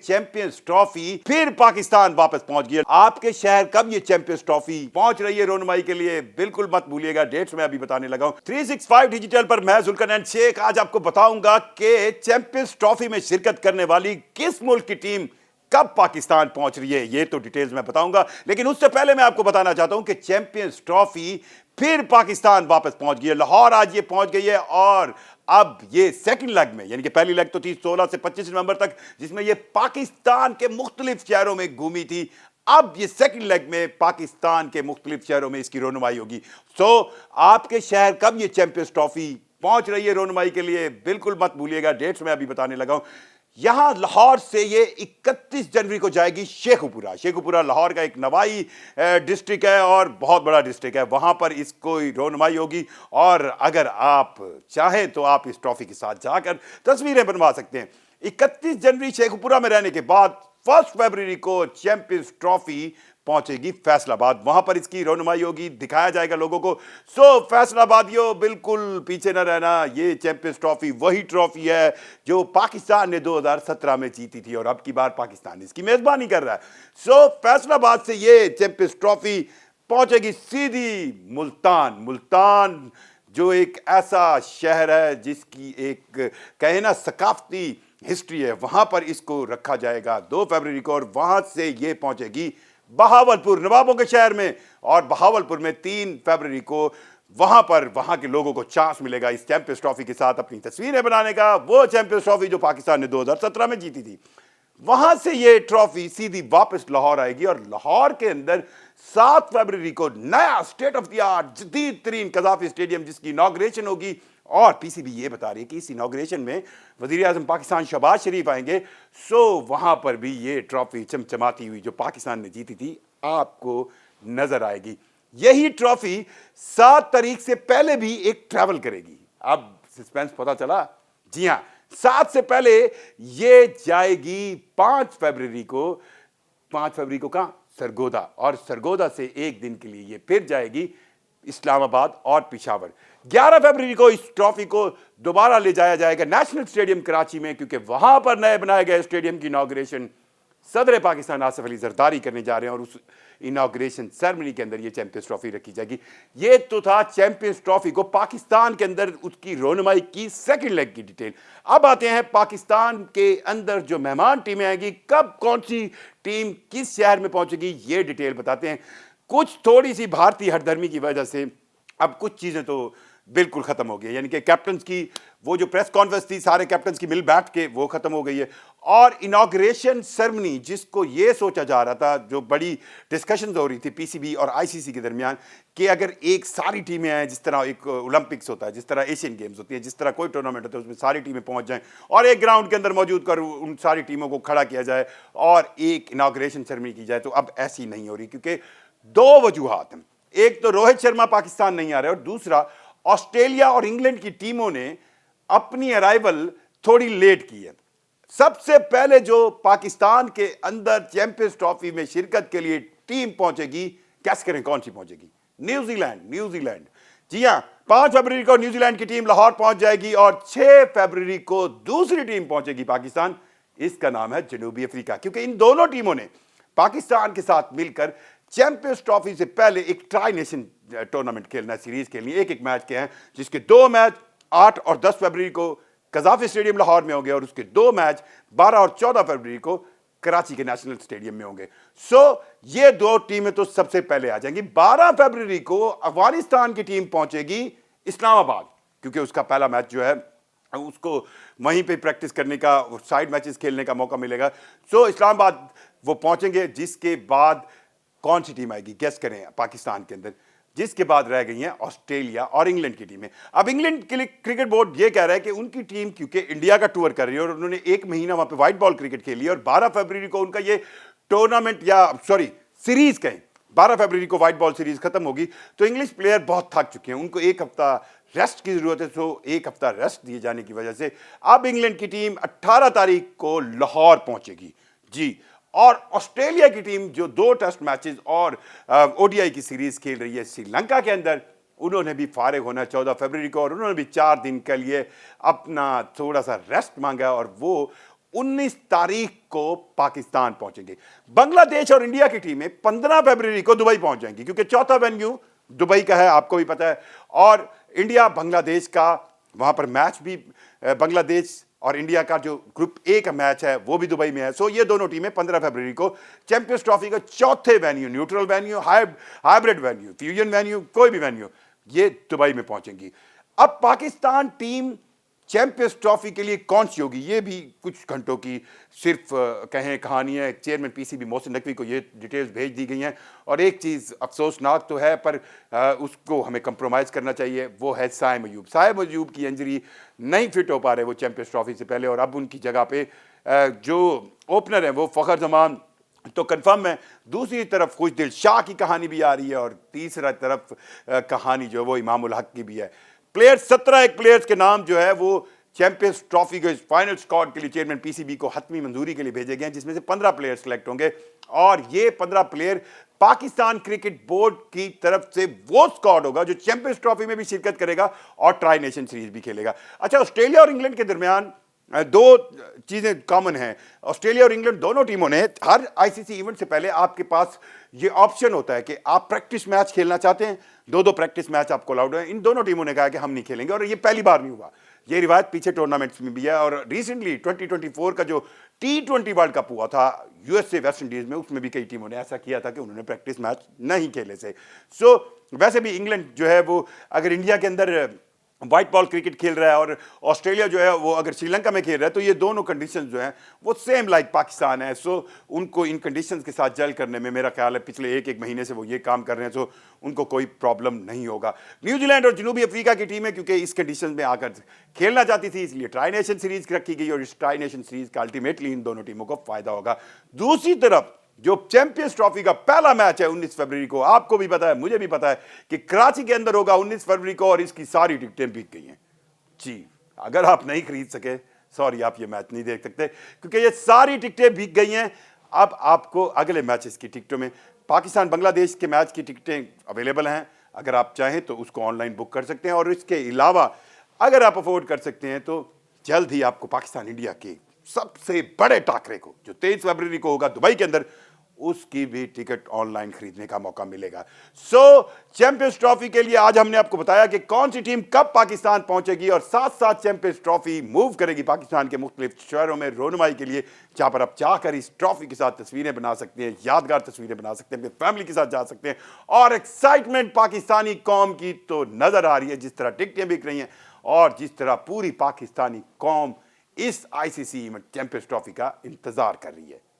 Champions trophy फिर पाकिस्तान वापस पहुंच गई। आपके शहर कब ये चैंपियंस ट्रॉफी पहुंच रही है रोनुमाई के लिए, बिल्कुल मत भूलिएगा। डेट्स मैं अभी बताने लगा हूं। 365 डिजिटल पर मैं जुल्करनैन शेख आज आपको बताऊंगा कि चैंपियंस ट्रॉफी में शिरकत करने वाली किस मुल्क की टीम कब पाकिस्तान पहुंच रही है, ये तो डिटेल्स में बताऊंगा। लेकिन उससे पहले मैं आपको बताना चाहता हूं कि चैंपियंस ट्रॉफी फिर पाकिस्तान वापस पहुंच गई है। लाहौर आज ये पहुंच गई है और अब ये सेकंड लेग में, यानी कि पहली लेग तो थी 16 से 25 नवंबर तक, जिसमें ये पाकिस्तान के मुख्तलिफ शहरों में घूमी थी। अब ये सेकंड लेग में पाकिस्तान के मुख्तलिफ शहरों में इसकी रोनुमाई होगी। आपके शहर कब ये चैंपियंस ट्रॉफी पहुंच रही है रोनुमाई के लिए, बिल्कुल मत भूलिएगा। डेट्स मैं अभी बताने लगा हूं। यहां लाहौर से ये 31 जनवरी को जाएगी शेखुपुरा। शेखुपुरा लाहौर का एक नवाई डिस्ट्रिक्ट है और बहुत बड़ा डिस्ट्रिक्ट है। वहां पर इसको रोनुमाई होगी और अगर आप चाहें तो आप इस ट्रॉफी के साथ जाकर तस्वीरें बनवा सकते हैं। 31 जनवरी शेखुपुरा में रहने के बाद 1 फरवरी को चैंपियंस ट्रॉफी पहुंचेगी फैसलाबाद। वहां पर इसकी रोनुमाई होगी, दिखाया जाएगा लोगों को। फैसलाबादियों बिल्कुल पीछे न रहना। ये चैंपियंस ट्रॉफी वही ट्रॉफी है जो पाकिस्तान ने 2017 में जीती थी और अब की बार पाकिस्तान इसकी मेजबानी कर रहा है। फैसलाबाद से ये चैंपियंस ट्रॉफी पहुंचेगी सीधी मुल्तान। मुल्तान जो एक ऐसा शहर है जिसकी एक कहे ना सकाफती हिस्ट्री है, वहां पर इसको रखा जाएगा 2 फरवरी को और वहां से ये पहुंचेगी बहावलपुर, नवाबों के शहर में। और बहावलपुर में 3 फरवरी को वहां पर वहां के लोगों को चांस मिलेगा इस चैंपियंस ट्रॉफी के साथ अपनी तस्वीरें बनाने का। वो चैंपियंस ट्रॉफी जो पाकिस्तान ने 2017 में जीती थी, वहां से ये ट्रॉफी सीधी वापस लाहौर आएगी और लाहौर के अंदर 7 फरवरी को नया स्टेट ऑफ द आर्ट जदीद तरीन कज़ाफी स्टेडियम जिसकी इनॉग्रेशन होगी। और पीसीबी ये बता रही है कि इस इनॉग्रेशन में वजीर आजम पाकिस्तान शहबाज शरीफ आएंगे। वहां पर भी ये ट्रॉफी चमचमाती हुई जो पाकिस्तान ने जीती थी आपको नजर आएगी। यही ट्रॉफी 7 तारीख से पहले भी एक ट्रैवल करेगी। अब सस्पेंस पता चला? जी हां, 7 से पहले ये जाएगी 5 फरवरी को। 5 फरवरी को कहां? सरगोदा। और सरगोदा से एक दिन के लिए ये फिर जाएगी इस्लामाबाद और पिशावर। 11 फरवरी को इस ट्रॉफी को दोबारा ले जाया जाएगा नेशनल स्टेडियम कराची में, क्योंकि वहां पर नए बनाए गए स्टेडियम की इनॉग्रेशन सदर पाकिस्तान आसिफ अली जरदारी करने जा रहे हैं और उस इनॉग्रेशन सेरेमनी के अंदर ये चैंपियंस ट्रॉफी रखी जाएगी। ये तो था चैंपियंस ट्रॉफी को पाकिस्तान के अंदर उसकी रोनुमाई की सेकंड लेग की डिटेल। अब आते हैं पाकिस्तान के अंदर जो मेहमान टीमें आएंगी, कब कौन सी टीम किस शहर में पहुंचेगी, ये डिटेल बताते हैं। कुछ थोड़ी सी भारतीय हठधर्मी की वजह से अब कुछ चीजें तो बिल्कुल खत्म हो गई, यानी कि कैप्टन्स की वो जो प्रेस कॉन्फ्रेंस थी सारे कैप्टन्स की मिल बैठ के, वो खत्म हो गई है। और इनॉग्रेशन सेरेमनी जिसको ये सोचा जा रहा था, जो बड़ी डिस्कशंस हो रही थी पीसीबी और आईसीसी के दरमियान, कि अगर एक सारी टीमें आए, जिस तरह एक ओलंपिक्स होता है, जिस तरह एशियन गेम्स होती है, जिस तरह कोई टूर्नामेंट होता है, उसमें सारी टीमें पहुंच जाएं और एक ग्राउंड के अंदर मौजूद कर उन सारी टीमों को खड़ा किया जाए और एक इनॉग्रेशन सेरेमनी की जाए, तो अब ऐसी नहीं हो रही, क्योंकि 2 वजूहात हैं। एक तो रोहित शर्मा पाकिस्तान नहीं आ रहे और दूसरा ऑस्ट्रेलिया और इंग्लैंड की टीमों ने अपनी अराइवल थोड़ी लेट की है। सबसे पहले जो पाकिस्तान के अंदर चैंपियंस ट्रॉफी में शिरकत के लिए टीम पहुंचेगी, कैसे करें कौन सी पहुंचेगी? न्यूजीलैंड। जी हां, 5 फरवरी को न्यूजीलैंड की टीम लाहौर पहुंच जाएगी और 6 फरवरी को दूसरी टीम पहुंचेगी पाकिस्तान। इसका नाम है जनूबी अफ्रीका, क्योंकि इन दोनों टीमों ने पाकिस्तान के साथ मिलकर चैंपियंस ट्रॉफी से पहले एक ट्राई नेशन टूर्नामेंट खेलना है, सीरीज खेलनी है। एक मैच के हैं जिसके 2 मैच 8 और 10 फरवरी को कज़ाफी स्टेडियम लाहौर में होंगे और उसके 2 मैच 12 और 14 फरवरी को कराची के नेशनल स्टेडियम में होंगे। ये 2 टीमें तो सबसे पहले आ जाएंगी। 12 फरवरी को अफगानिस्तान की टीम पहुंचेगी इस्लामाबाद, क्योंकि उसका पहला मैच जो है उसको वहीं पे प्रैक्टिस करने का, साइड मैचेस खेलने का मौका मिलेगा। इस्लामाबाद वो पहुंचेंगे। जिसके बाद कौन सी टीम आएगी, गेस करें पाकिस्तान के अंदर? जिसके बाद रह गई हैं ऑस्ट्रेलिया और इंग्लैंड की टीमें। अब इंग्लैंड के लिए क्रिकेट बोर्ड ये कह रहा है कि उनकी टीम क्योंकि इंडिया का टूर कर रही है और उन्होंने 1 महीना वहां पे व्हाइट बॉल क्रिकेट खेली और 12 फरवरी को उनका ये टूर्नामेंट या सीरीज कहें, 12 फरवरी को व्हाइट बॉल सीरीज खत्म होगी, तो इंग्लिश प्लेयर बहुत थक चुके हैं, उनको 1 हफ्ता रेस्ट की जरूरत है। 1 हफ्ता रेस्ट दिए जाने की वजह से अब इंग्लैंड की टीम 18 तारीख को लाहौर पहुंचेगी। जी, और ऑस्ट्रेलिया की टीम जो 2 टेस्ट मैचेस और ओडीआई की सीरीज खेल रही है श्रीलंका के अंदर, उन्होंने भी फारिग होना 14 फरवरी को और उन्होंने भी 4 दिन के लिए अपना थोड़ा सा रेस्ट मांगा और वो 19 तारीख को पाकिस्तान पहुंचेंगे। बांग्लादेश और इंडिया की टीमें 15 फरवरी को दुबई पहुंच जाएंगी, क्योंकि चौथा वेन्यू दुबई का है, आपको भी पता है। और इंडिया बांग्लादेश का वहां पर मैच भी, बांग्लादेश और इंडिया का जो ग्रुप ए का मैच है वो भी दुबई में है। सो ये दोनों टीमें 15 फरवरी को चैंपियंस ट्रॉफी का चौथे venue, neutral venue, hybrid venue, fusion venue, कोई भी वेन्यू, ये दुबई में पहुंचेंगी। अब पाकिस्तान टीम चैंपियंस ट्रॉफी के लिए कौन सी होगी, ये भी कुछ घंटों की सिर्फ कहें कहानी है। चेयरमैन पीसीबी मोहसिन नकवी को ये डिटेल्स भेज दी गई हैं, और एक चीज़ अफसोसनाक तो है पर उसको हमें कंप्रोमाइज़ करना चाहिए, वो है साइम अयूब। साइम अयूब की इंजरी, नहीं फिट हो पा रहे वो चैंपियंस ट्रॉफी से पहले, और अब उनकी जगह पे जो ओपनर है वो फ़खर जमान तो कंफर्म है। दूसरी तरफ खुशदिल शाह की कहानी भी आ रही है, और तीसरा तरफ कहानी जो है वो इमामुल हक की भी है। प्लेयर्स 17 प्लेयर्स के नाम जो है वो चैंपियंस ट्रॉफी के फाइनल स्क्वाड के लिए चेयरमैन पीसीबी को हतमी मंजूरी के लिए भेजे गए हैं, जिसमें से 15 प्लेयर सिलेक्ट होंगे। और ये 15 प्लेयर पाकिस्तान क्रिकेट बोर्ड की तरफ से वो स्क्वाड होगा जो चैंपियंस ट्रॉफी में भी शिरकत करेगा और ट्राई नेशन सीरीज भी खेलेगा। अच्छा, ऑस्ट्रेलिया और इंग्लैंड के दरमियान दो चीजें कॉमन हैं। ऑस्ट्रेलिया और इंग्लैंड दोनों टीमों ने हर आईसीसी इवेंट से पहले आपके पास ये ऑप्शन होता है कि आप प्रैक्टिस मैच खेलना चाहते हैं, दो प्रैक्टिस मैच आपको अलाउड है। इन दोनों टीमों ने कहा कि हम नहीं खेलेंगे, और ये पहली बार नहीं हुआ, ये रिवायत पीछे टूर्नामेंट्स में भी है। और रिसेंटली 2024 का जो T20 वर्ल्ड कप हुआ था यूएसए वेस्ट इंडीज में, उसमें भी कई टीमों ने ऐसा किया था कि उन्होंने प्रैक्टिस मैच नहीं खेले थे। सो वैसे भी इंग्लैंड जो है वो अगर इंडिया के अंदर व्हाइट बॉल क्रिकेट खेल रहा है, और ऑस्ट्रेलिया जो है वो अगर श्रीलंका में खेल रहा है, तो ये दोनों कंडीशंस जो हैं वो सेम लाइक पाकिस्तान है। सो उनको इन कंडीशंस के साथ जल करने में मेरा ख्याल है पिछले एक महीने से वो ये काम कर रहे हैं, सो उनको कोई प्रॉब्लम नहीं होगा। न्यूजीलैंड और जनूबी अफ्रीका की टीमें क्योंकि इस कंडीशन में आकर खेलना चाहती थी, इसलिए ट्राई नेशन सीरीज रखी गई, और इस ट्राई नेशन सीरीज का अल्टीमेटली इन दोनों टीमों को फायदा होगा। दूसरी तरफ जो चैंपियंस ट्रॉफी का पहला मैच है 19 फरवरी को, आपको भी पता है, मुझे भी पता है कि कराची के अंदर होगा 19 फरवरी को, और इसकी सारी टिकटें बिक गई हैं जी। अगर आप नहीं खरीद सके, सॉरी, आप ये मैच नहीं देख सकते, क्योंकि ये सारी टिकटें बिक गई हैं। अब आपको अगले मैचेस की टिकटों में पाकिस्तान बांग्लादेश के मैच की टिकटें अवेलेबल हैं, अगर आप चाहें तो उसको ऑनलाइन बुक कर सकते हैं। और इसके अलावा अगर आप अफोर्ड कर सकते हैं तो जल्द ही आपको पाकिस्तान इंडिया के सबसे बड़े टाकरे को, जो 23 फरवरी को होगा दुबई के अंदर, उसकी भी टिकट ऑनलाइन खरीदने का मौका मिलेगा। सो चैंपियंस ट्रॉफी के लिए आज हमने आपको बताया कि कौन सी टीम कब पाकिस्तान पहुंचेगी, और साथ साथ चैंपियंस ट्रॉफी मूव करेगी पाकिस्तान के मुख्तलिफ शहरों में रोनुमाई के लिए, जहां पर आप चाहकर इस ट्रॉफी के साथ तस्वीरें बना सकते हैं, यादगार तस्वीरें बना सकते हैं, अपनी फैमिली के साथ जा सकते हैं। और एक्साइटमेंट पाकिस्तानी कौम की तो नजर आ रही है, जिस तरह टिकटें बिक रही हैं, और जिस तरह पूरी पाकिस्तानी कौम इस आईसीसी चैंपियंस ट्रॉफी का इंतजार कर रही है।